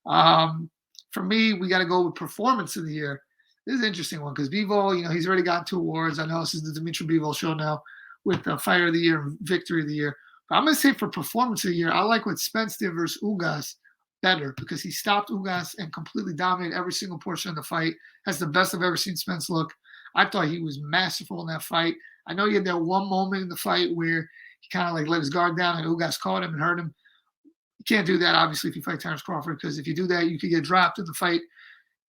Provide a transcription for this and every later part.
For me, we got to go with performance of the year. This is an interesting one because Bivol, he's already gotten 2 awards. I know this is the Dmitry Bivol show now with Fighter of the Year and Victory of the Year. But I'm going to say for performance of the year, I like what Spence did versus Ugas better because he stopped Ugas and completely dominated every single portion of the fight. That's the best I've ever seen Spence look. I thought he was masterful in that fight. I know he had that one moment in the fight where he kind of like let his guard down and Ugas caught him and hurt him. You can't do that, obviously, if you fight Terence Crawford, because if you do that, you could get dropped in the fight.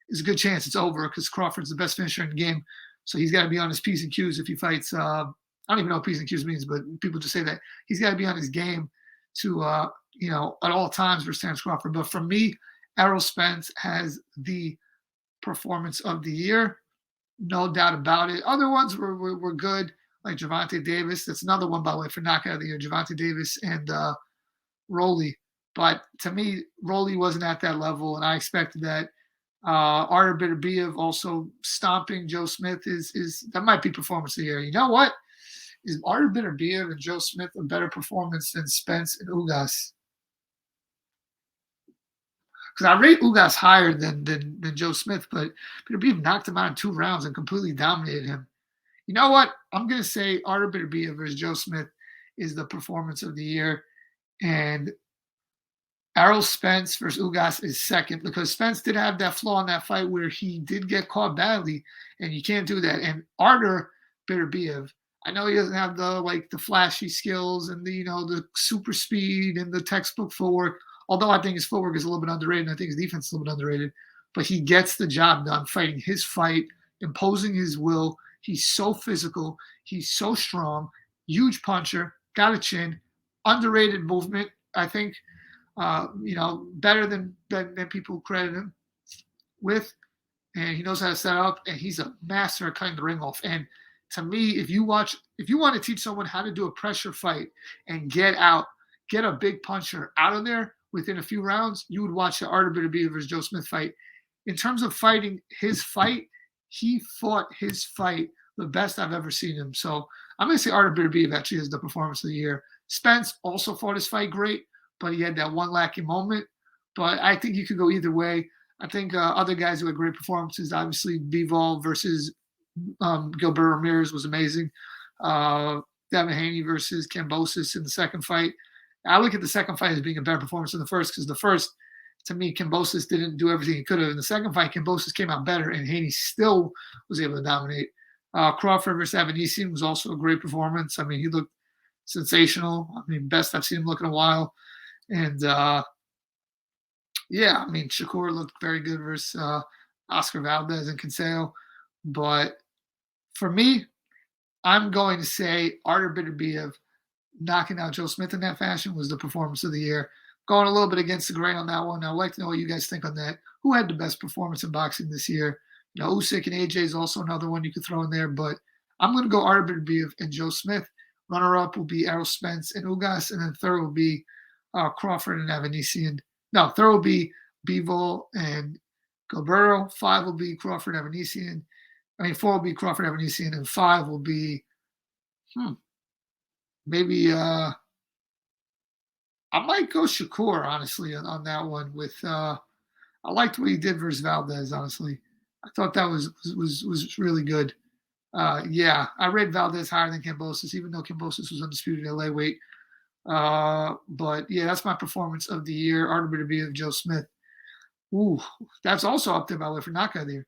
There's a good chance it's over because Crawford's the best finisher in the game. So he's got to be on his P's and Q's if he fights. I don't even know what P's and Q's means, but people just say that. He's got to be on his game to, at all times versus Terence Crawford. But for me, Errol Spence has the performance of the year. No doubt about it. Other ones were good, like Gervonta Davis. That's another one, by the way, for knockout of the year. Gervonta Davis and Rolly. But to me, Rolly wasn't at that level, and I expected that. Artur Beterbiev also stomping Joe Smith is that might be performance of the year. You know what? Is Artur Beterbiev and Joe Smith a better performance than Spence and Ugas? Because I rate Ugas higher than Joe Smith, but Beterbiev knocked him out in 2 rounds and completely dominated him. You know what? I'm going to say Artur Beterbiev versus Joe Smith is the performance of the year, and Errol Spence versus Ugas is second because Spence did have that flaw in that fight where he did get caught badly, and you can't do that. And Artur Beterbiev, I know he doesn't have the flashy skills and the super speed and the textbook footwork. Although I think his footwork is a little bit underrated, and I think his defense is a little bit underrated. But he gets the job done, fighting his fight, imposing his will. He's so physical. He's so strong. Huge puncher. Got a chin. Underrated movement, I think. Better than people credit him with. And he knows how to set up, and he's a master at cutting the ring off. And to me, if you want to teach someone how to do a pressure fight and get a big puncher out of there within a few rounds, you would watch the Artur Beterbiev versus Joe Smith fight. In terms of fighting his fight, he fought his fight the best I've ever seen him. So I'm going to say Artur Beterbiev actually is the performance of the year. Spence also fought his fight great, but he had that one lacking moment. But I think you could go either way. I think other guys who had great performances, obviously Bivol versus Gilbert Ramirez was amazing. Devin Haney versus Kambosos in the second fight. I look at the second fight as being a better performance than the first because the first, to me, Kambosos didn't do everything he could have. In the second fight, Kambosos came out better, and Haney still was able to dominate. Crawford versus Avanesian was also a great performance. I mean, he looked sensational. I mean, best I've seen him look in a while. And, Shakur looked very good versus Oscar Valdez and Canseo. But for me, I'm going to say Artur Beterbiev knocking out Joe Smith in that fashion was the performance of the year. Going a little bit against the grain on that one. I'd like to know what you guys think on that. Who had the best performance in boxing this year? Usyk and AJ is also another one you could throw in there. But I'm going to go Artur Beterbiev and Joe Smith. Runner-up will be Errol Spence and Ugas. And then third will be Crawford and Avanesian. No, third will be Bivol and Gilberto. 5 will be Crawford and Avanesian. 4 will be Crawford and Avanesian, and 5 will be maybe I might go Shakur, honestly, on that one. With I liked what he did versus Valdez, honestly. I thought that was really good. I rated Valdez higher than Kambosos, even though Kambosos was undisputed at LA weight. But yeah, that's my performance of the year. Artur Beterbiev, Joe Smith. Ooh, that's also up there, by the way, for knockout of the year.